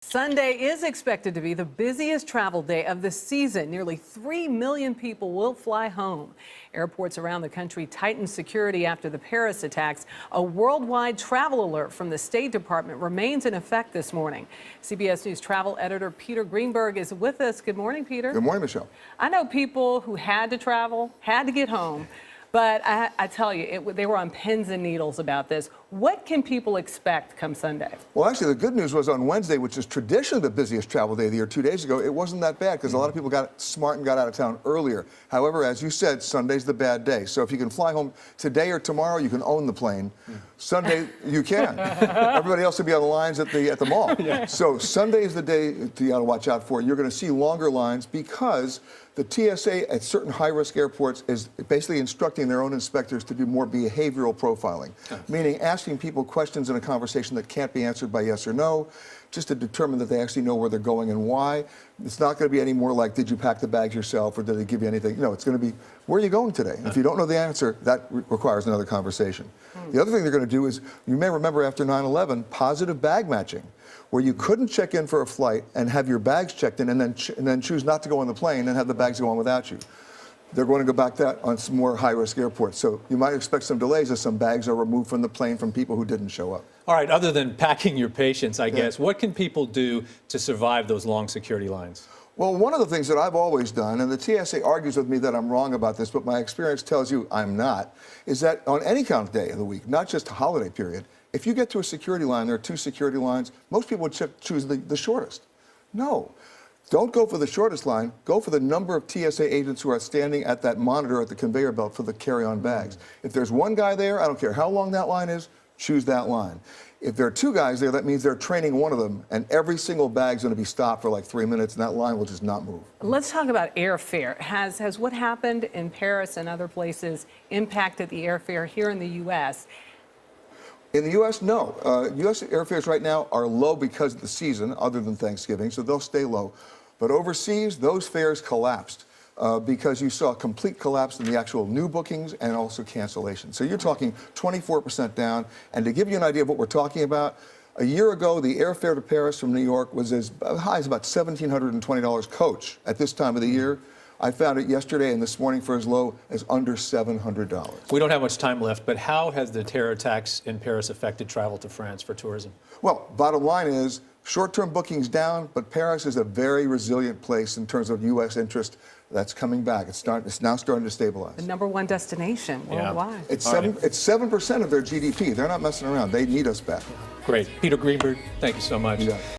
Sunday is expected to be the busiest travel day of the season. Nearly 3 million people will fly home. Airports around the country tightened security after the Paris attacks. A worldwide travel alert from the State Department remains in effect this morning. CBS News travel editor Peter Greenberg is with us. Good morning, Peter. Good morning, Michelle. I know people who had to travel, had to get home. But I tell you, they were on pins and needles about this. What can people expect come Sunday? Well, actually, the good news was on Wednesday, which is traditionally the busiest travel day of the year, 2 days ago, it wasn't that bad because a lot of people got smart and got out of town earlier. However, as you said, Sunday's the bad day. So if you can fly home today or tomorrow, you can own the plane. Sunday, you can. Everybody else will be on the lines at the mall. Yeah. So Sunday is the day you got to watch out for. You're going to see longer lines because the TSA at certain high-risk airports is basically instructing their own inspectors to do more behavioral profiling, meaning asking people questions in a conversation that can't be answered by yes or no, just to determine that they actually know where they're going and why. It's not going to be any more like, did you pack the bags yourself or did they give you anything? No, it's going to be, where are you going today? If you don't know the answer, that requires another conversation. The other thing they're going to do is, you may remember after 9/11, positive bag matching, where you couldn't check in for a flight and have your bags checked in and then choose not to go on the plane and have the bags go on without you. They're going to go back to that on some more high-risk airports. So you might expect some delays as some bags are removed from the plane from people who didn't show up. All right, other than packing your patience, I guess, what can people do to survive those long security lines? Well, one of the things that I've always done, and the TSA argues with me that I'm wrong about this, but my experience tells you I'm not, is that on any kind of day of the week, not just a holiday period, if you get to a security line, there are 2 security lines, most people would choose the shortest. No. Don't go for the shortest line. Go for the number of TSA agents who are standing at that monitor at the conveyor belt for the carry-on bags. If there's one guy there, I don't care how long that line is, choose that line. If there are 2 guys there, that means they're training one of them, and every single bag's going to be stopped for like 3 minutes, and that line will just not move. Let's talk about airfare. Has what happened in Paris and other places impacted the airfare here in the U.S.? In the U.S., no. U.S. airfares right now are low because of the season, other than Thanksgiving, so they'll stay low. But overseas, those fares collapsed because you saw a complete collapse in the actual new bookings and also cancellations. So you're talking 24% down. And to give you an idea of what we're talking about, a year ago, the airfare to Paris from New York was as high as about $1,720 coach at this time of the year. I found it yesterday and this morning for as low as under $700. We don't have much time left, but how has the terror attacks in Paris affected travel to France for tourism? Well, bottom line is short-term bookings down, but Paris is a very resilient place in terms of U.S. interest. That's coming back. It's now starting to stabilize. The #1 destination worldwide. Yeah. It's 7% of their GDP. They're not messing around. They need us back. Great. Peter Greenberg, thank you so much. Yeah.